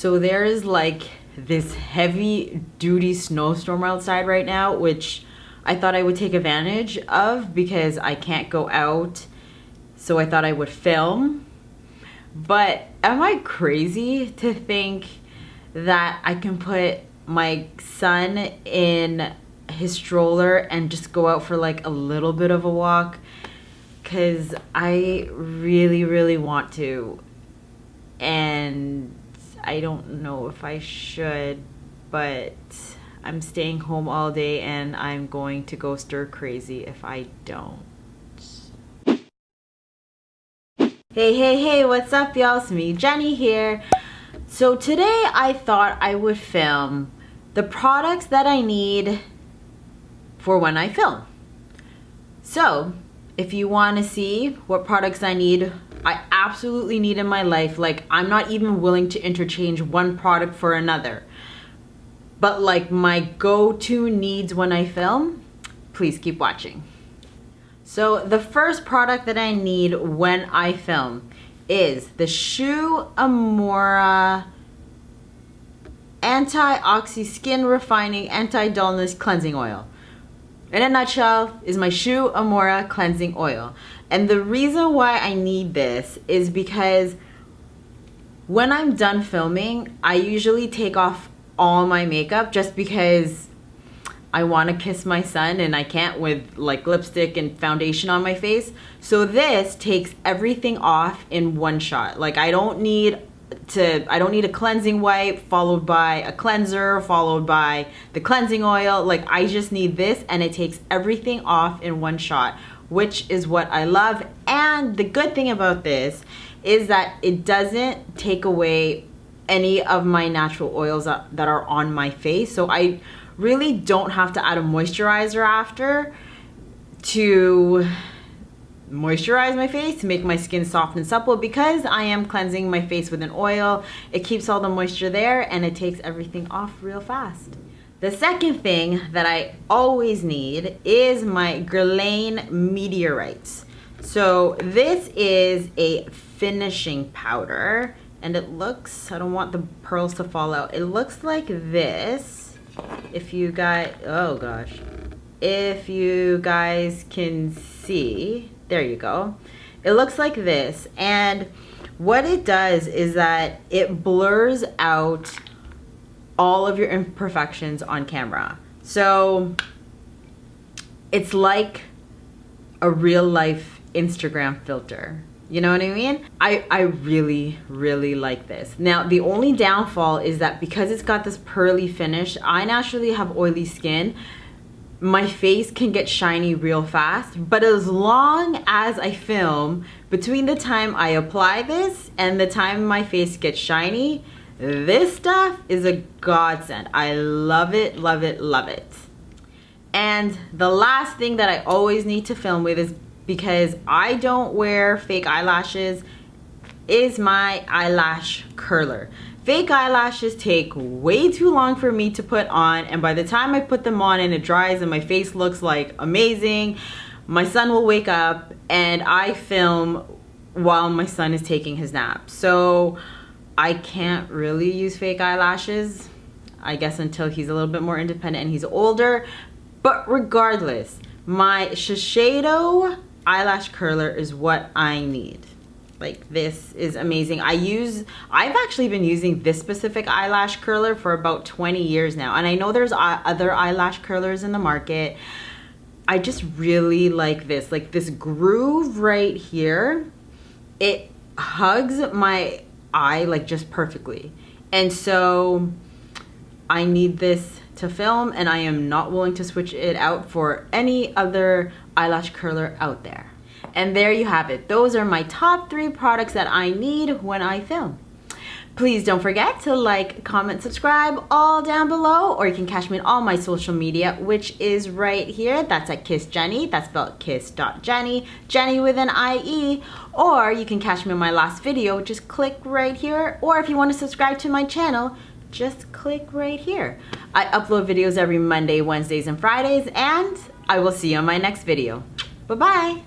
So there is like this heavy duty snowstorm outside right now, which I thought I would take advantage of because I can't go out. So I thought I would film. But am I crazy to think that I can put my son in his stroller and just go out for like a little bit of a walk? Because I really want to, and I don't know if I should, but I'm staying home all day and I'm going to go stir crazy if I don't. Hey, what's up y'all? It's me, Jenny here. So today I thought I would film the products that I need for when I film. So if you want to see what products I absolutely need in my life, like I'm not even willing to interchange one product for another, but like my go-to needs when I film, please keep watching. So the first product that I need when I film is the MUAH Anti-Oxy Skin Refining Anti-Dullness Cleansing Oil. In a nutshell, is my MUAH cleansing oil. And the reason why I need this is because when I'm done filming, I usually take off all my makeup just because I want to kiss my son and I can't with like lipstick and foundation on my face. So this takes everything off in one shot. Like I don't need a cleansing wipe followed by a cleanser followed by the cleansing oil. Like I just need this and it takes everything off in one shot, which is what I love. And the good thing about this is that it doesn't take away any of my natural oils that are on my face. So I really don't have to add a moisturizer after to moisturize my face to make my skin soft and supple, because I am cleansing my face with an oil. It keeps all the moisture there and it takes everything off real fast. The second thing that I always need is my Guerlain Meteorites. So this is a finishing powder and it looks, I don't want the pearls to fall out, it looks like this. If you guys, oh gosh, if you guys can see, there you go. It looks like this, and what it does is that it blurs out all of your imperfections on camera. So it's like a real life Instagram filter. You know what I mean? I really like this. Now, the only downfall is that because it's got this pearly finish, I naturally have oily skin. My face can get shiny real fast, but as long as I film, between the time I apply this and the time my face gets shiny, this stuff is a godsend. I love it, love it, love it. And the last thing that I always need to film with is, because I don't wear fake eyelashes, is my eyelash curler. Fake eyelashes take way too long for me to put on, and by the time I put them on and it dries and my face looks like amazing, my son will wake up and I film while my son is taking his nap. So I can't really use fake eyelashes, I guess, until he's a little bit more independent and he's older. But regardless, my Shiseido eyelash curler is what I need. Like, this is amazing. I've actually been using this specific eyelash curler for about 20 years now, and I know there's other eyelash curlers in the market. I just really like this. Like, this groove right here, it hugs my eye like just perfectly. And so I need this to film, and I am not willing to switch it out for any other eyelash curler out there. And there you have it. Those are my top 3 products that I need when I film. Please don't forget to like, comment, subscribe all down below, or you can catch me on all my social media, which is right here. That's at kiss.jennie. That's spelled kiss.jennie, Jenny with an IE. Or you can catch me on my last video. Just click right here. Or if you want to subscribe to my channel, just click right here. I upload videos every Monday, Wednesdays, and Fridays, and I will see you on my next video. Bye-bye.